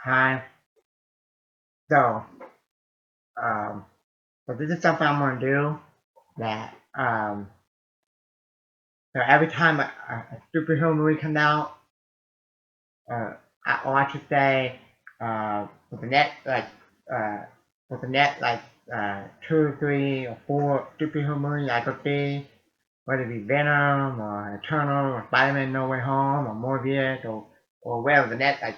Hi. So, um, so this is something I'm gonna do that so every time a superhero movie comes out, uh, or I should say, with the net uh with the net 2, 3, or 4 superhero movies I could see, whether it be Venom or Eternal or Spider-Man No Way Home or Morbius or whatever the net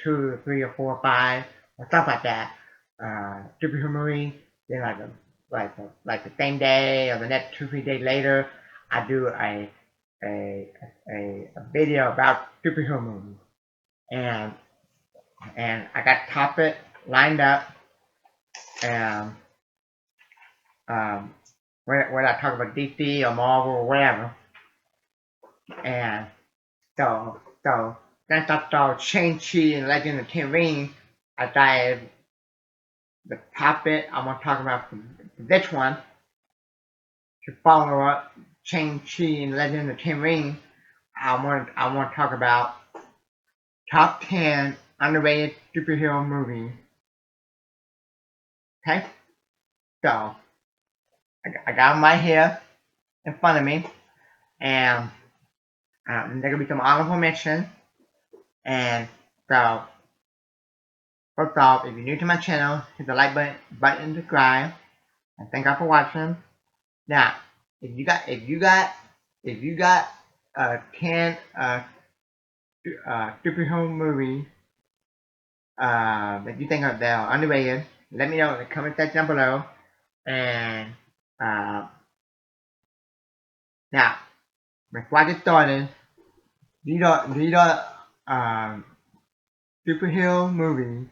2, 3, or 4, or 5 or stuff like that. Superhero movie. Then like the same day or the next 2, 3 days later, I do a a video about superhero movies, and I got topic lined up, and um, whether I talk about DC or Marvel or whatever, and so since I saw Shang-Chi and Legend of the Ten Rings, I decided the topic I want to talk about for this one to follow up Shang-Chi and Legend of the Ten Rings. I want to talk about top 10 underrated superhero movies. Okay, so I got them right here in front of me, and there gonna be some honorable mention. And so first off, if you're new to my channel, hit the like button, subscribe, and thank you for watching. Now, if you got 10 superhero movies that you think are that are underrated, let me know in the comment section down below. And uh, now, before I get started, these are superhero movies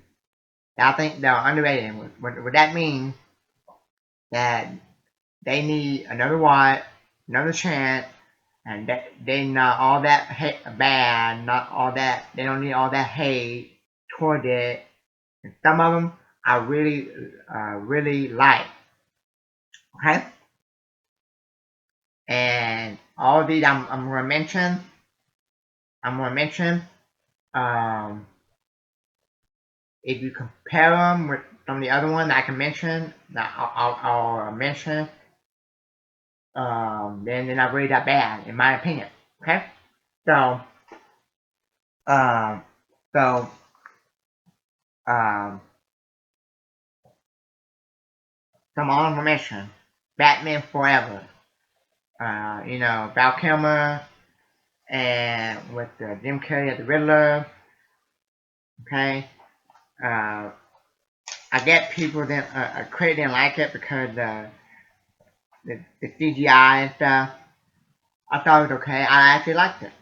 that I think that are underrated. What that means that they need another watch, another chance, and they not all that bad, not all that, they don't need all that hate toward it. And some of them I really like. Okay, and all these I'm gonna mention. I'm gonna mention. Um, if you compare them with some of the other ones I can mention, that I'll mention, then they're not really that bad in my opinion. Okay, so um, so um, some honorable mention. Batman Forever. Val Kilmer and with Jim Carrey as the Riddler. Okay, uh, I get people didn't critic didn't like it because the CGI and stuff. I thought it was okay. I actually liked it,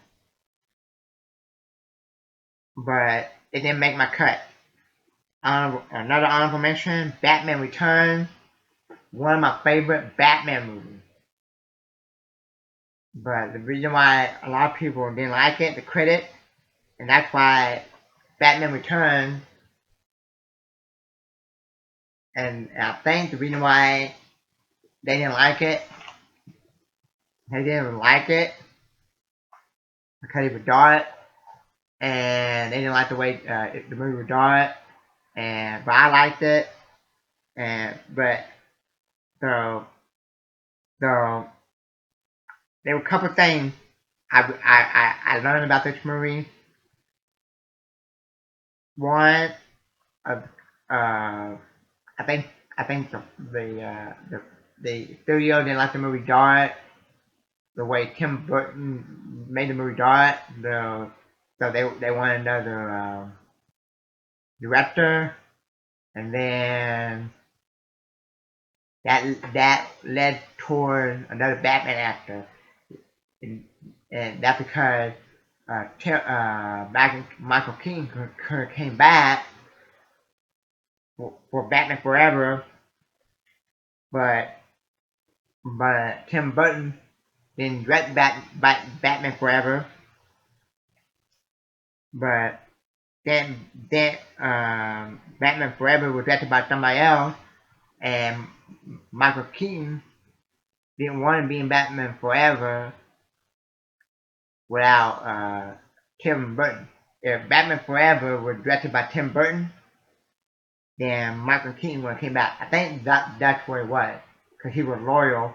but it didn't make my cut. Another honorable mention: Batman Returns, one of my favorite Batman movies. But the reason why a lot of people didn't like it, the critic, and that's why Batman Returns, and I think the reason why they didn't like it, they didn't like it because it was dark, and they didn't like the way the movie was dark, but I liked it, and but so so there were a couple of things I learned about this movie. One, uh, uh, I think the studio didn't like the movie dark. The way Tim Burton made the movie dark. So they wanted another director, and then that led toward another Batman actor, and, that's because Michael Keaton came back for Batman Forever, but Tim Burton didn't direct Batman Forever, but then Batman Forever was directed by somebody else, and Michael Keaton didn't want to be in Batman Forever without Tim Burton. if Batman Forever was directed by Tim Burton, then Michael Keaton would have came back. I think that's what it was, because he was loyal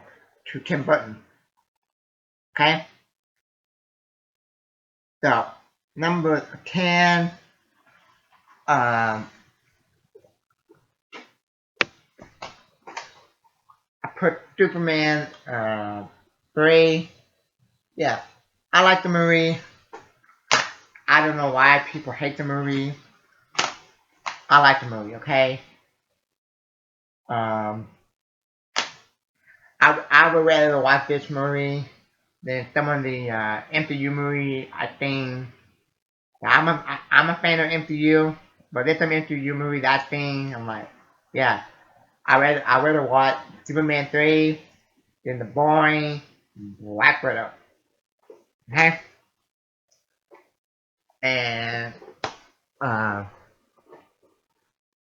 to Tim Burton. Okay? So, number 10, I put Superman 3. Yeah, I like the movie. I don't know why people hate the movie. I like the movie, okay? I would rather watch this movie than some of the MCU movie. I think I'm a fan of MCU, but there's some MCU movies I think I'm like, yeah, I rather watch Superman 3 than the boring Black Widow. Okay, and uh,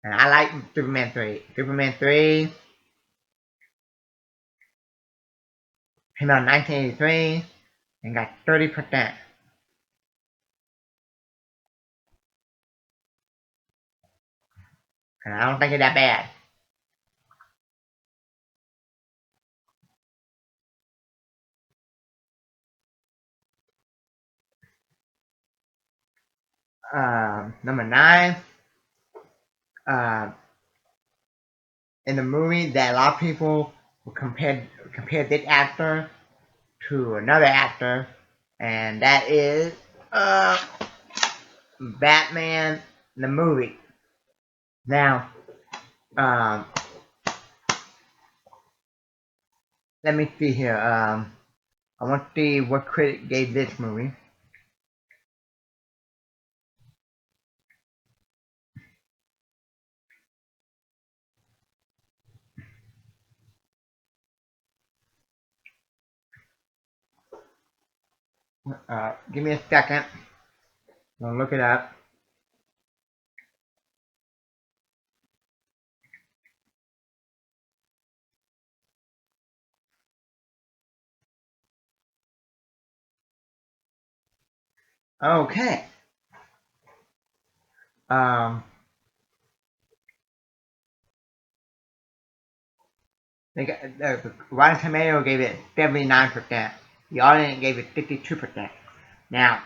and I like Superman 3. Superman 3 came out in 1983 and got 30%. And I don't think it's that bad. Number 9, uh, in the movie that a lot of people will compare this actor to another actor, and that is Batman the movie. Now, let me see here. I want to see what critic gave this movie. Give me a second. I'll look it up. Okay. They got, Rotten Tomato gave it 79%. The audience gave it 52%. Now,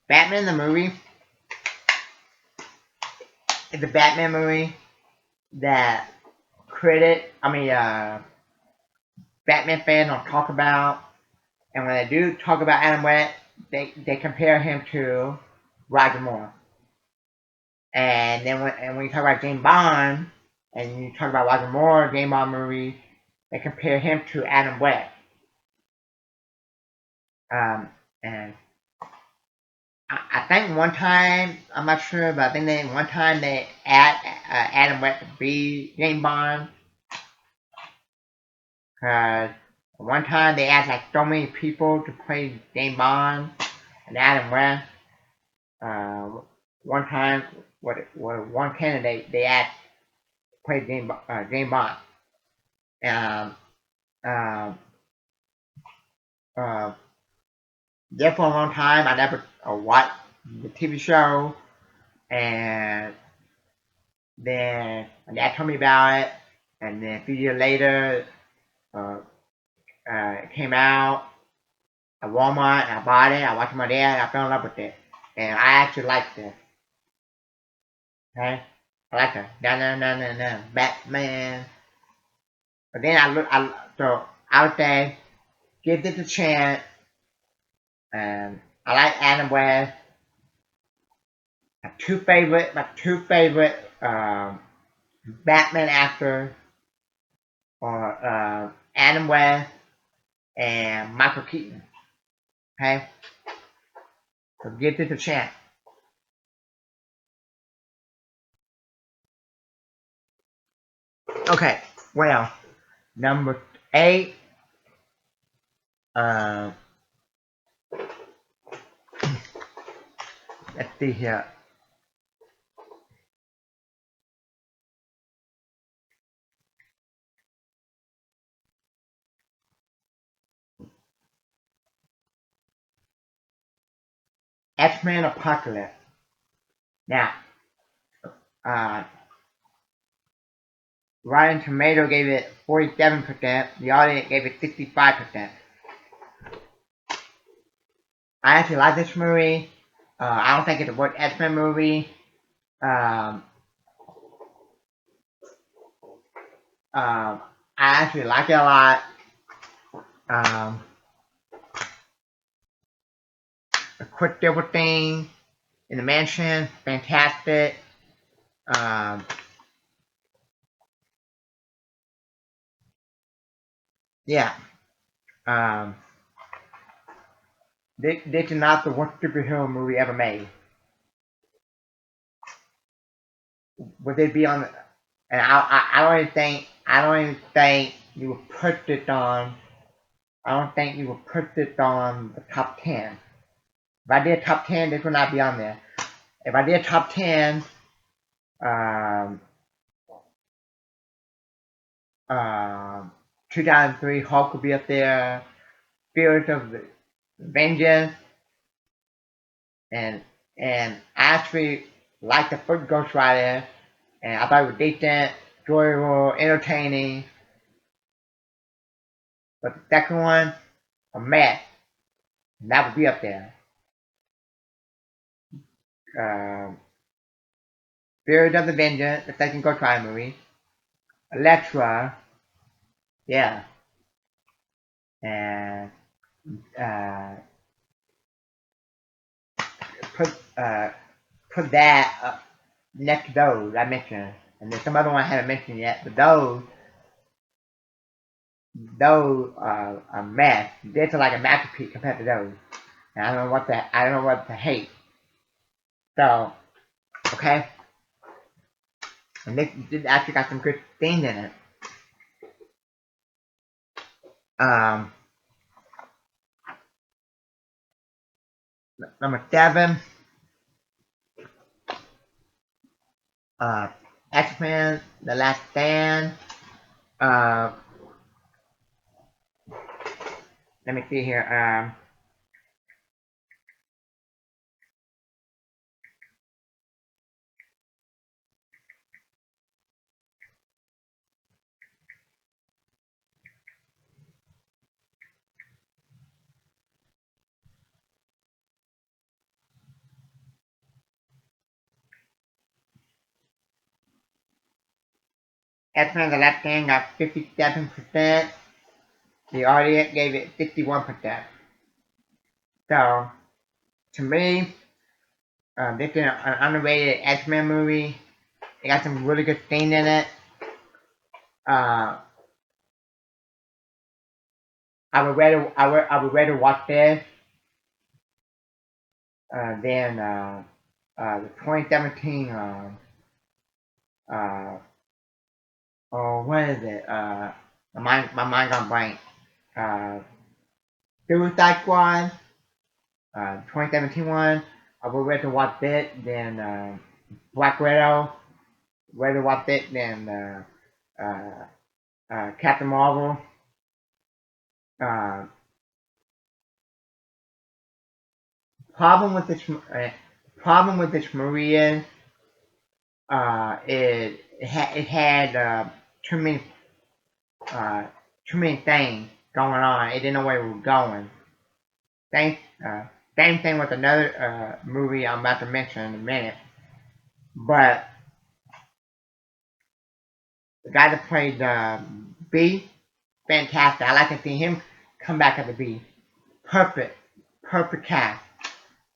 Batman the movie is a Batman movie that Batman fans don't talk about. And when they do talk about Adam West, they compare him to Roger Moore. And then when you talk about James Bond, and you talk about Roger Moore, James Bond movie, they compare him to Adam West. And I think one time, I'm not sure, but I think one time they asked Adam West to be James Bond. Cause one time they asked like so many people to play James Bond and Adam West. One time, one candidate they asked to play James Bond. Um, there for a long time, I never watched the TV show, and then my dad told me about it, and then a few years later, it came out at Walmart, and I bought it. I watched my dad, and I fell in love with it, and I actually liked it. Okay, I like it. Na Batman. But then I would say give this a chance. And I like Adam West. My two favorite Batman actors are Adam West and Michael Keaton. Okay, so give this a chance. Okay, well, number 8. Let's see here. X-Men Apocalypse. Now, Rotten Tomato gave it 47%. The audience gave it 65%. I actually like this movie. I don't think it's a worst X-Men movie. I actually like it a lot. The Quicksilver thing in the mansion, fantastic. Yeah. This is not the worst superhero movie ever made. Would it be on? And I don't even think you would put it on. I don't think you would put it on the top 10. If I did top 10, this would not be on there. If I did top 10, 2003 Hulk would be up there. Spirit of Vengeance, and I actually liked the first Ghost Rider, and I thought it was decent, enjoyable, entertaining. But the second one, a mess. And that would be up there. Spirit of the Vengeance, the second Ghost Rider movie. Elektra, yeah. And put that up next to those I mentioned. And there's some other one I haven't mentioned yet, but those are a mess. This is like a masterpiece compared to those. And I don't know what to hate. So, okay. And this actually got some good things in it. Number 7, X-Men: The Last Stand. Let me see here. X-Men: The Last Stand got 57%. The audience gave it 61%. So, to me, this is an underrated X-Men movie. It got some really good scenes in it. I would rather watch this than the 2017. Oh, what is it? My mind gone blank. Suicide Squad. 2017 one. I would rather watch it than Black Widow. Rather watch it than Captain Marvel. Problem with this movie is it had too many things going on. It didn't know where it was going. Same thing with another movie I'm about to mention in a minute. But the guy that played B, fantastic. I like to see him come back as a B. Perfect cast.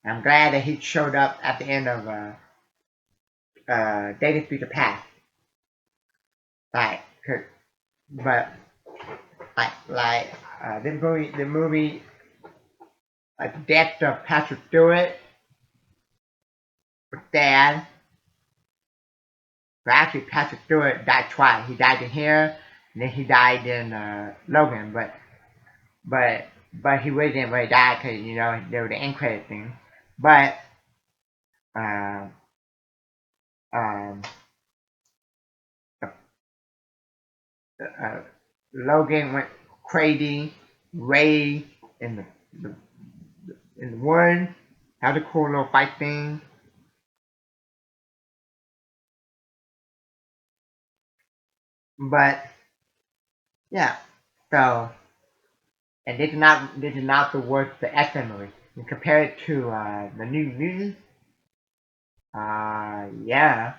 I'm glad that he showed up at the end of Days of Future Past. Like, but the movie, like the death of Patrick Stewart was sad. But actually, Patrick Stewart died twice. He died in here, and then he died in Logan. But he really didn't really die because there was the end credit thing. But um, Logan went crazy. Ray in the one Had a cool little fight thing. But yeah, so and this is not the worst the X-Men movie. You compare it to the New Mutants, yeah.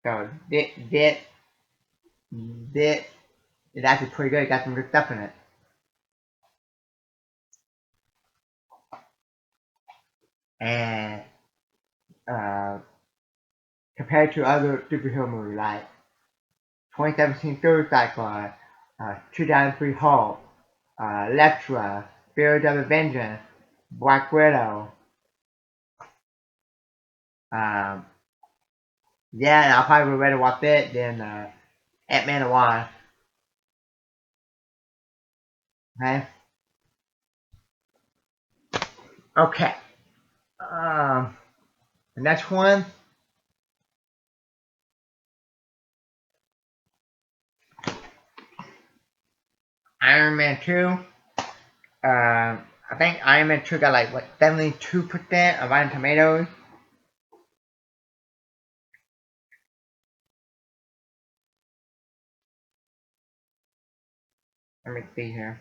So this is actually pretty good. It got some good stuff in it. And uh, compared to other superhero movies like 2017 Suicide Squad, 2003 Hulk, Elektra, Spirit of Vengeance, Black Widow. Um, yeah, and I'll probably rather watch it than Ant-Man and Wasp. Okay. Okay. Um, the next one, Iron Man 2. I think Iron Man 2 got like what 72% of Rotten Tomatoes. Let me see here.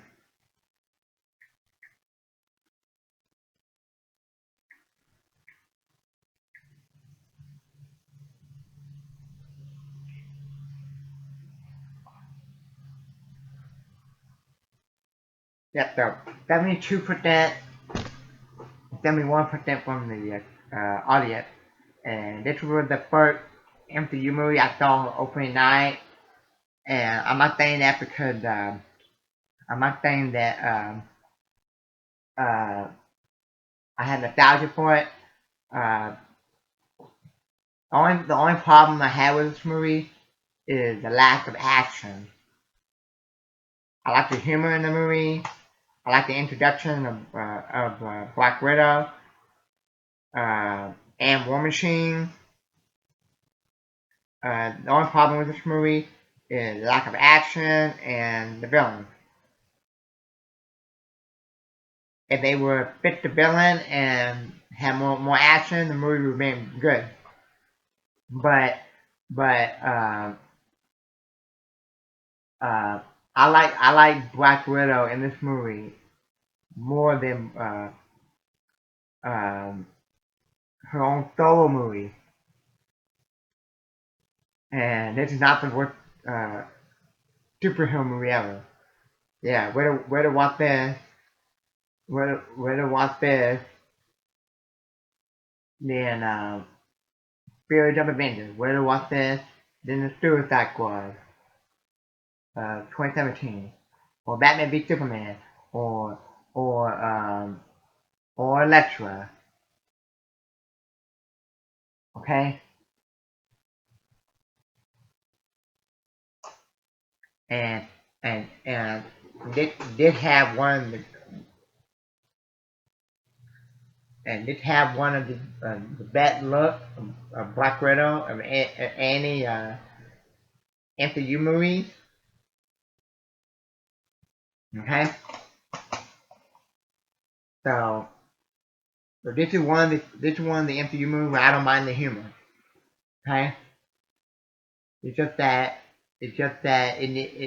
Yep, so 72%, 71% from the audience. And this was the first MCU movie I saw on opening night. And I'm not saying that because I'm not saying that uh, I had nostalgia for it. Uh, the only problem I had with this movie is the lack of action. I like the humor in the movie. I like the introduction of Black Widow and War Machine. The only problem with this movie is the lack of action and the villain. If they were fit the villain and had more action, the movie would be good. But but uh, I like Black Widow in this movie more than um, her own solo movie. And this is not the worst superhero movie ever. Yeah, where to watch this? Where to watch this? Then Spirit of Avengers. Where to watch this? Then the Suicide Squad, 2017, or Batman v Superman, or or um or Elektra. Okay, and and did have one of the best look of Black Widow of any MCU movies. Okay, so this is one of the MCU movies where I don't mind the humor. Okay, it's just that it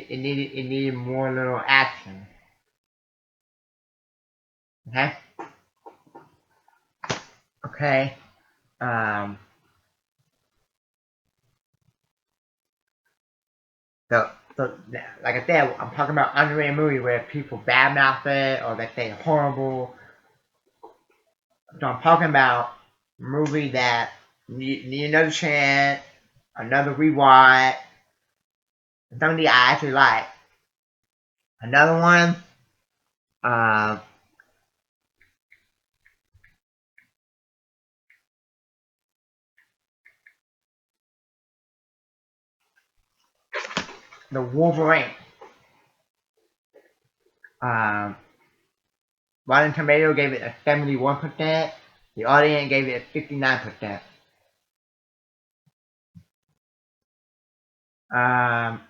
needed more little action. Okay, okay. Um, so like I said, I'm talking about underrated movie where people badmouth it or they say horrible. So I'm talking about a movie that need another chance, another rewatch, something I actually like. Another one, uh, the Wolverine. Um, Rotten Tomato gave it a 71%. The audience gave it a 59%. Um,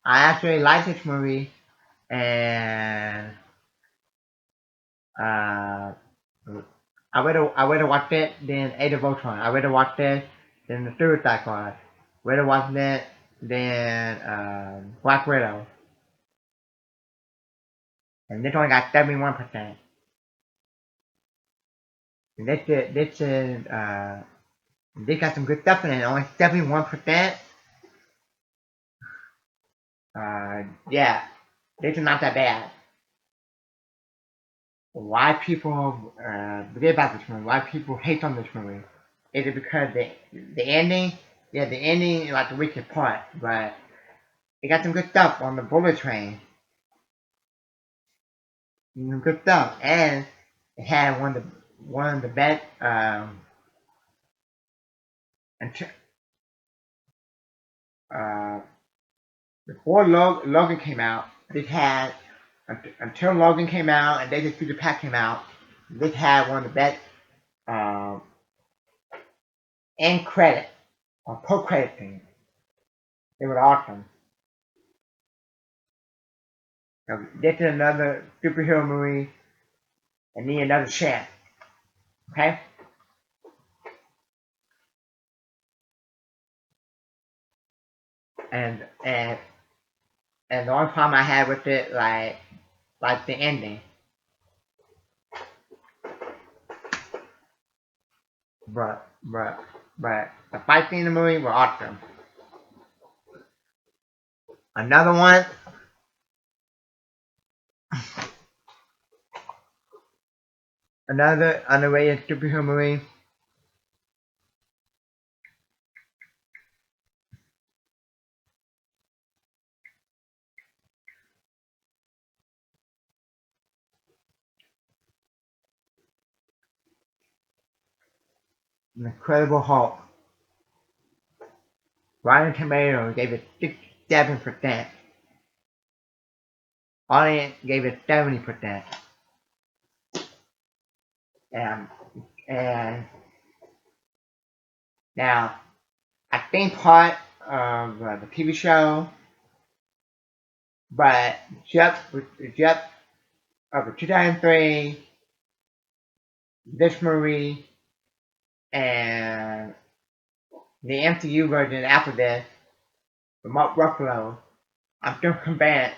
I actually like this movie, and Uh, I would have watched it than Age of Ultron. I would have watched it than the Suicide Squad. Would have watched it than Black Widow. And this only got 71%. And this got some good stuff in it. Only 71%. Yeah, this is not that bad. Why people forget about this movie? Why people hate on this movie? Is it because the ending? Yeah, the ending is like the weakest part, but it got some good stuff on the bullet train. Some good stuff, and it had one of the best. Until, uh, before Logan came out, this had until Logan came out and Days of Future Past came out. This had one of the best end credit or post credit scenes. They were awesome. So this is another superhero movie and need another chance. Okay? And and and the only problem I had with it, like the ending. But the fight scene in the movie were awesome. Another one, another underrated superhero movie, The Incredible Hulk. Rotten Tomatoes gave it 67%. Audience gave it 70%. And and now I think part of the TV show, but just of the 2003, this movie, and the MCU version after this, with Mark Ruffalo, I'm still convinced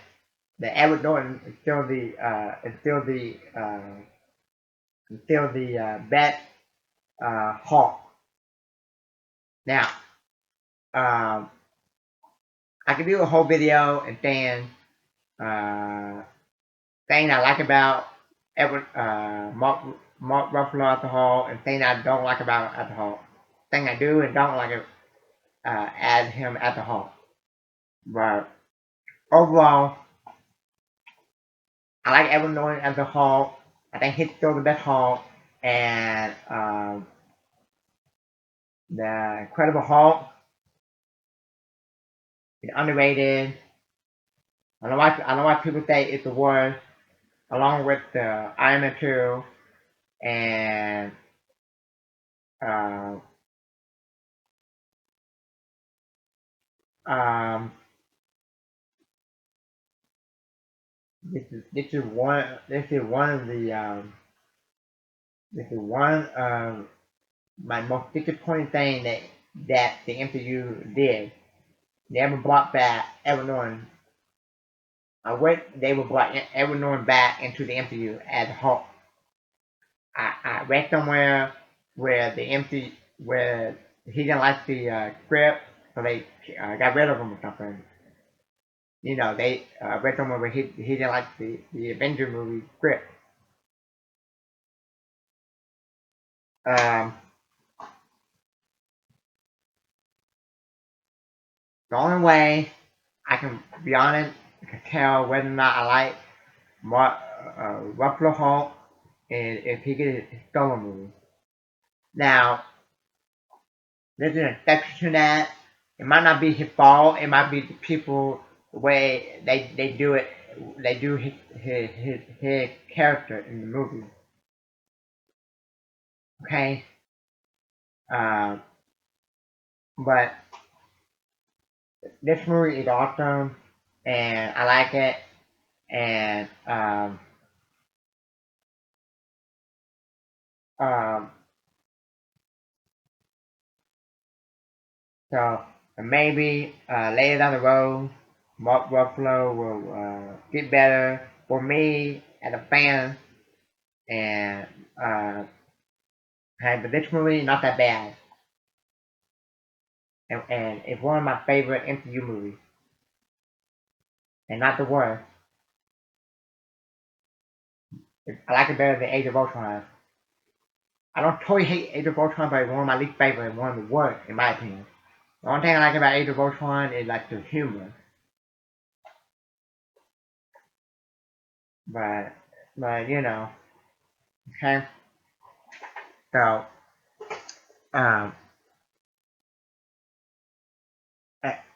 that Edward Norton is still the best Hulk. Now, um, I could do a whole video and saying thing I like about Edward Mark Ruffalo as the Hulk, and thing I don't like about as the Hulk. Thing I do and don't like as him as the Hulk. But overall, I like Edward Norton as the Hulk. I think he's still the best Hulk, and the Incredible Hulk is underrated. I know why people say it's the worst, along with the Iron Man 2 and uh, um, this is one of my most disappointing thing that the MCU did. They ever brought back Edward Norton. I wish they would brought Edward Norton back into the MCU as Hulk. I read somewhere where the MC where he didn't like the script, so they got rid of him or something. You know, they read somewhere where he didn't like the Avenger movie script. Um, the only way I can be honest, I can tell whether or not I like Mark Ruffalo Hulk is if he gets his solo movie. Now, there's an exception to that. It might not be his fault. It might be the people the way they do it. They do his character in the movie. Okay, uh, but this movie is awesome, and I like it. And Um, so maybe later down the road, Mark Ruffalo will get better for me as a fan, and hey, but this movie not that bad, and it's one of my favorite MCU movies, and not the worst. I like it better than Age of Ultron. I don't totally hate Age of Ultron, but it's one of my least favorite and one of the worst, in my opinion. The only thing I like about Age of Ultron is like the humor, but you know, okay. So um,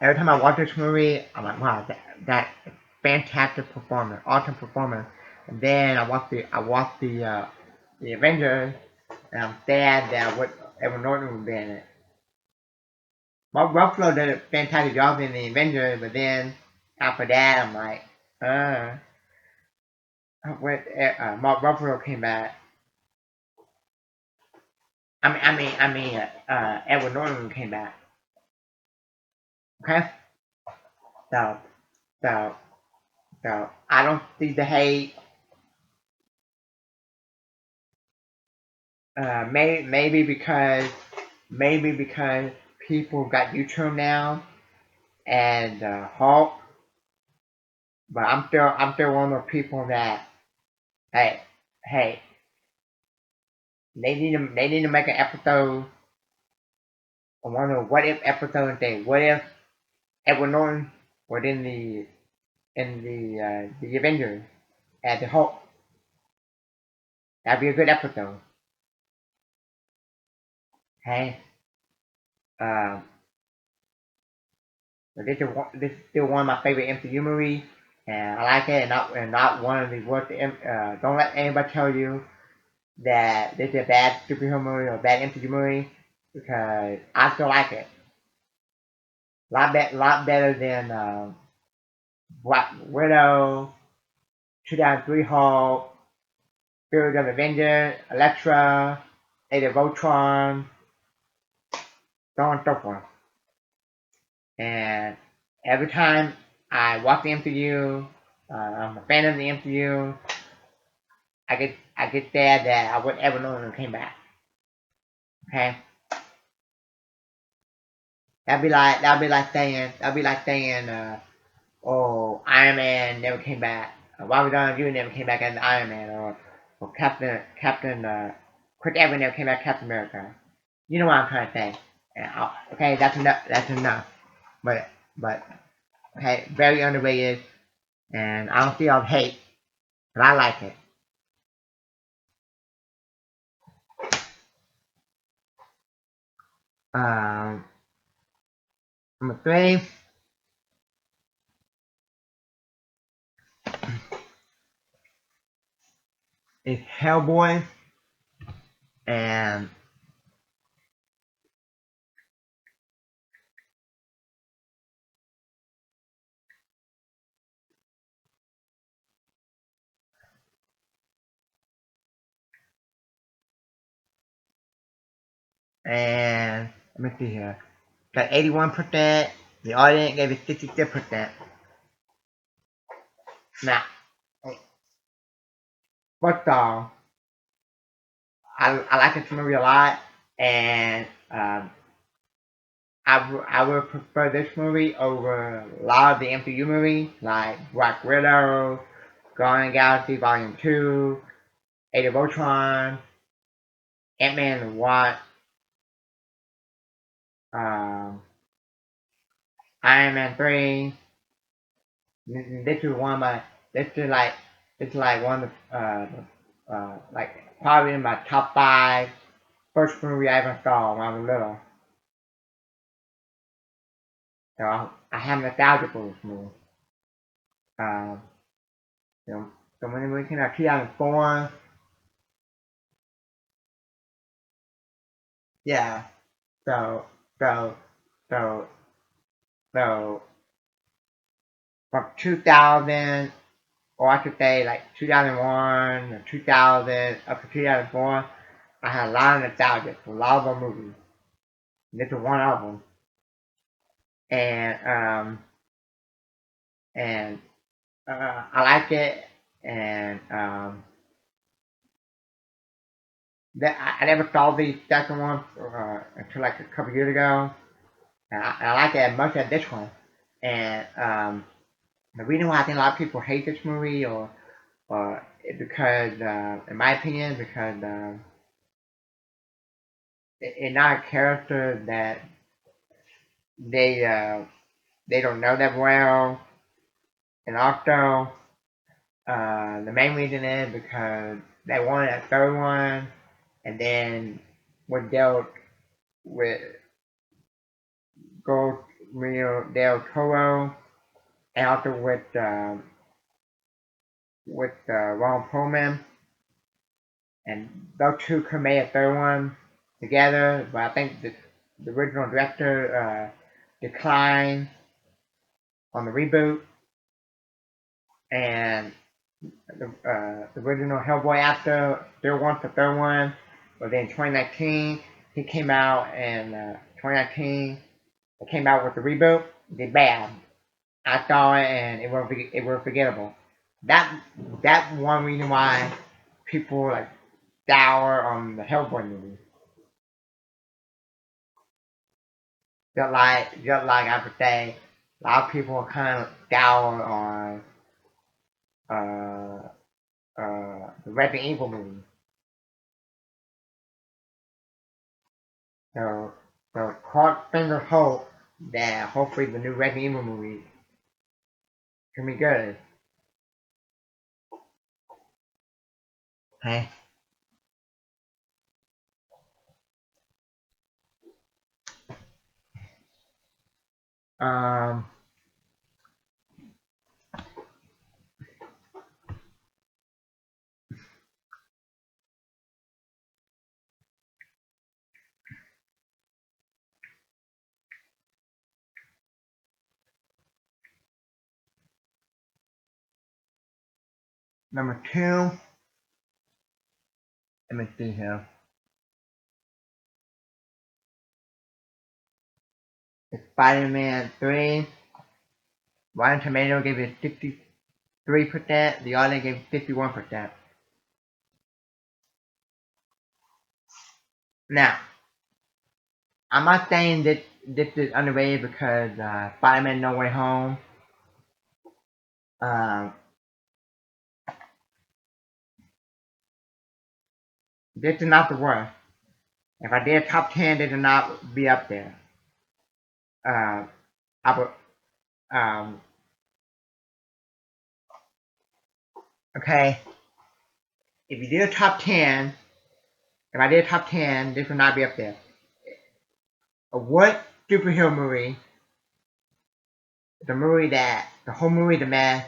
every time I watch this movie, I'm like, wow, that fantastic performance, awesome performance. And then the Avengers, and I'm sad that what Edward Norton would be in it. Mark Ruffalo did a fantastic job in the Avengers, but then after that, I'm like, uh, when Mark Ruffalo came back. Edward Norton came back. Okay, so so so I don't see the hate. Maybe because people got YouTube now and Hulk, but I'm still one of those people that hey hey they need to make an episode, one of what if episode thing. What if Edward Norton was in the Avengers as the Hulk? That'd be a good episode. Hey, um, but this is still one of my favorite MCU movies, and I like it, and not one of the worst. Don't let anybody tell you that this is a bad superhero movie or a bad MCU movie, because I still like it. Lot better than Black Widow, 2003 Hulk, Spirit of Avenger, Elektra, Age of Ultron, so on and so forth. And every time I watch the MCU, I'm a fan of the MCU. I get sad that I wouldn't ever know when it came back. Okay, that'd be like saying, oh, Iron Man never came back. Robert Downey Jr. never came back as Iron Man, or Chris Evans never came back as Captain America. You know what I'm trying to say? Okay, that's enough. That's enough. But but okay, very underrated, and I don't see all the hate, but I like it. Um, Number three is Hellboy, and let me see here. Got 81%. The audience gave it 66%. Now, first off, I like this movie a lot, and I would prefer this movie over a lot of the MCU movies like Black Widow, Guardians of the Galaxy Volume 2, Age of Ultron, Ant-Man and the Wasp, um, Iron Man 3. This is one of my this is like this is like one of the like probably in my top five first movie I ever saw when I was little. So I have nostalgia for this movie. Um, you know, so when the movie came out 2004, yeah. So so so so from 2000, or I could say like 2001 or 2000 up to 2004. I had a lot of nostalgia for a lot of those movies. This is one of them, and and I like it, and that I never saw the second one until like a couple years ago, and I like it as much as this one, and the reason why I think a lot of people hate this movie or because in my opinion because it's not a character that they they don't know that well, and also the main reason is because they wanted a third one, and then was dealt with Gold Rio del Toro, and also with Ron Perlman, and those two could make a third one together, but I think the original director declined on the reboot, and the original Hellboy actor still wants the third one, but then 2019 he came out and 2019 it came out with the reboot. Did bad. I saw it and it was forgettable. That that one reason why people like dour on the Hellboy movie. Just like I would say, a lot of people are kind of dour on the Resident Evil movie. So cross finger hope that hopefully the new Resident Evil movie can be good. Okay. Um. Number two. Let me see here. It's Spider-Man 3. Rotten Tomato gave it 53%. The audience gave it 51%. Now, I'm not saying that this is underrated because Spider-Man No Way Home. Um, this is not the worst. If I did a top 10, this would not be up there. I would, um, okay, if you did a top 10, if I did a top 10, this would not be up there. What superhero movie, the whole movie, the mess,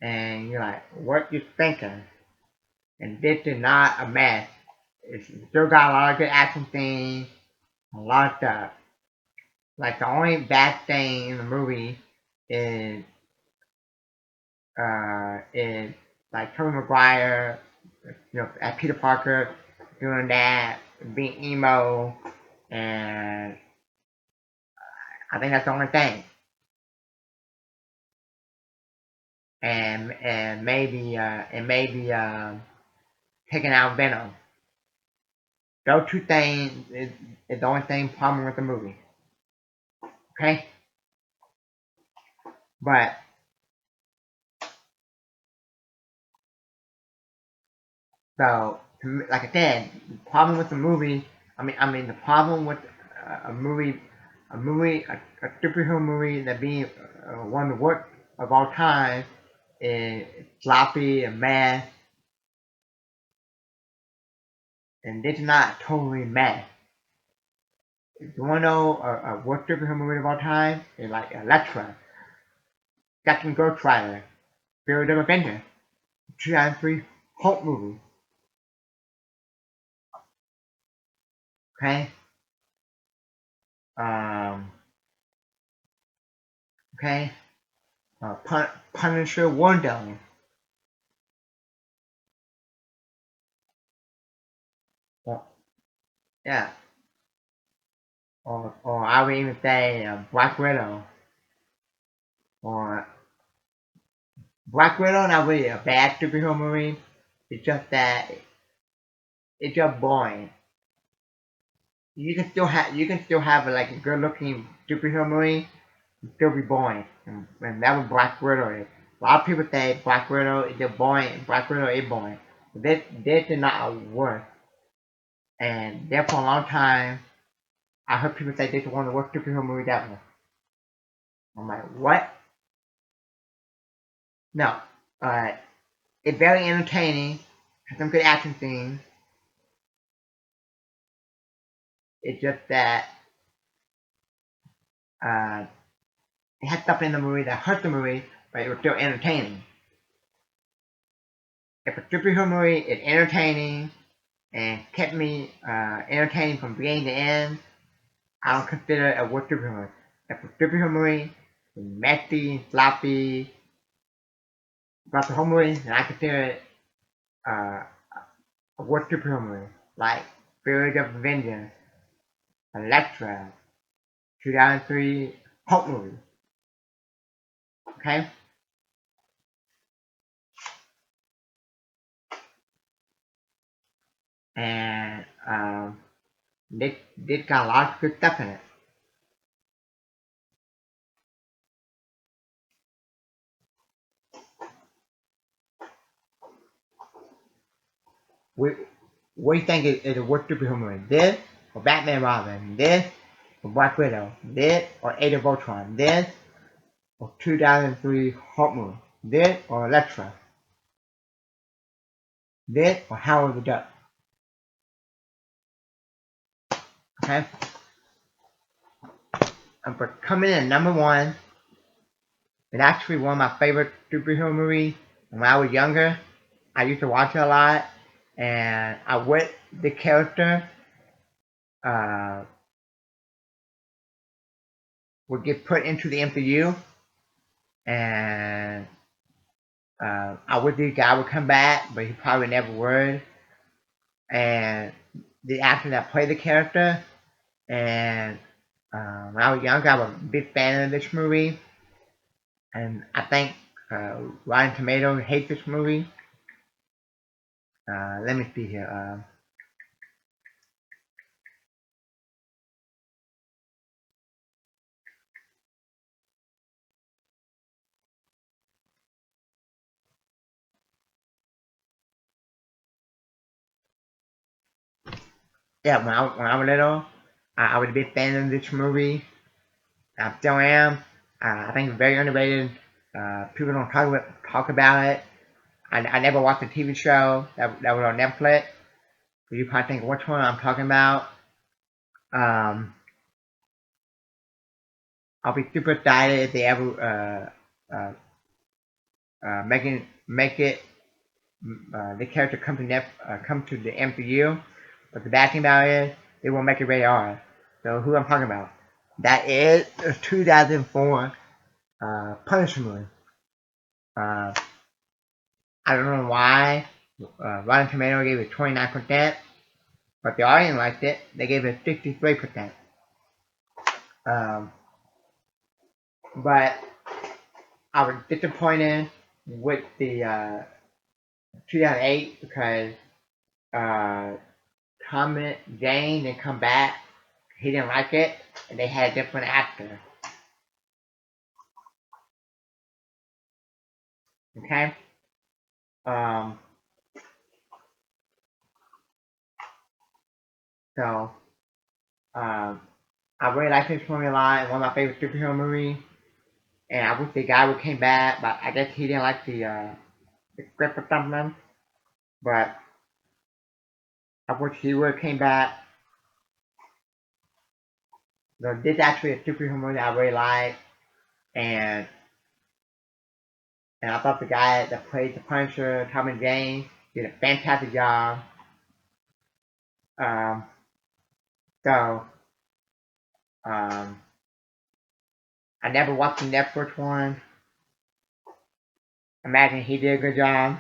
and you're like, what you thinking? And this is not a mess. It's still got a lot of good action scenes, a lot of stuff. Like the only bad thing in the movie is is like Tobey Maguire, as Peter Parker doing that, being emo, and I think that's the only thing. And maybe taking out Venom. Those two things is the only thing problem with the movie. Okay, but so like I said, the problem with the movie. I mean the problem with a superhero movie that being one of the worst of all time is sloppy and mad, and this is not totally mad. If you want to know a worst superhero movie of all time, it's like Elektra, Second Ghost Rider, Spirit of Avenger, 2003 Hulk movie. Okay, um, okay, Punisher Wonder. Yeah. Or I would even say Black Widow. Or Black Widow not really a bad superhero movie. It's just that it's just boring. You can still have like a good looking superhero movie and still be boring. And that was Black Widow is. A lot of people say Black Widow is just boring and Black Widow is boring. But this is not worse. And there for a long time I heard people say this is one of the worst superhero movies ever. I'm like, what? No. Uh, it's very entertaining, has some good action scenes. It's just that uh, it had stuff in the movie that hurt the movie, but it was still entertaining. If a superhero movie is entertaining and kept me entertained from beginning to end, I don't consider it a worst superhero movie. If a superhero movie is messy, sloppy, about the whole movie, then I consider it uh, a worst superhero movie. Like Fury of Vengeance, Elektra, 2003 Hulk movie. Okay? And this got a lot of good stuff in it. We, what do you think is a worst superhero movie? This or Batman Robin? This or Black Widow? This or Age of Ultron? This or 2003 Hulk movie? This or Elektra? This or Howard the Duck? Okay? And for coming in at number one, it's actually one of my favorite superhero movies. When I was younger, I used to watch it a lot, and I wish the character uh, would get put into the MCU, and I wish this guy would come back, but he probably never would. And the actor that played the character, and when I was younger, I was a big fan of this movie, and I think Rotten Tomatoes hates this movie. Let me see here. Yeah, when I was little, I was a big fan of this movie. I still am. I think it's very underrated. People don't talk about it. I never watched a TV show that was on Netflix. So you probably think which one I'm talking about. Um, I'll be super excited if they ever make it the character come to the MCU. But the bad thing about it is they won't make it rated R. So who I'm talking about? That is the 2004 Punisher movie. Uh, I don't know why Rotten Tomato gave it 29%, but the audience liked it. They gave it 63%. Um, but I was disappointed with the 2008 because uh, Tom Jane didn't come back. He didn't like it, and they had a different actor. Okay. Um, so um, I really like this movie a lot. It's one of my favorite superhero movies. And I wish the guy would came back, but I guess he didn't like the script or something. But I wish he would have came back. So this actually a superhero movie that I really like, and I thought the guy that played the Punisher, Tom Jane, did a fantastic job. Um, so I never watched the Netflix one. Imagine he did a good job.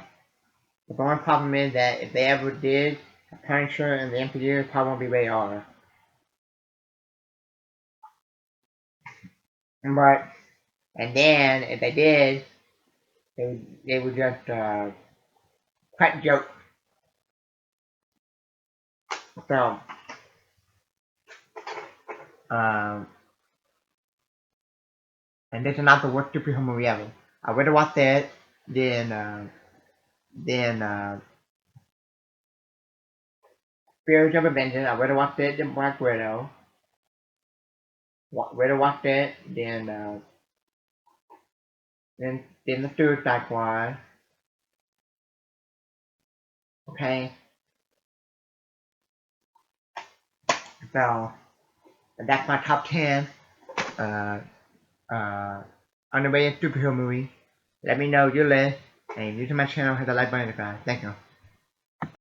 But the only problem is that if they ever did Punisher and the MCU probably won't be rated R. But, and then, if they did, they would just, cut jokes. So, um, and this is not the worst superhero movie ever. I would have watched it, then, Spirit of Vengeance, I would have watched it, then Black Widow. Would have watched it, then the Suicide Squad. Okay, so that's my top 10 uh, underrated superhero movie. Let me know your list, and if you're to my channel, hit the like button, guys. Thank you.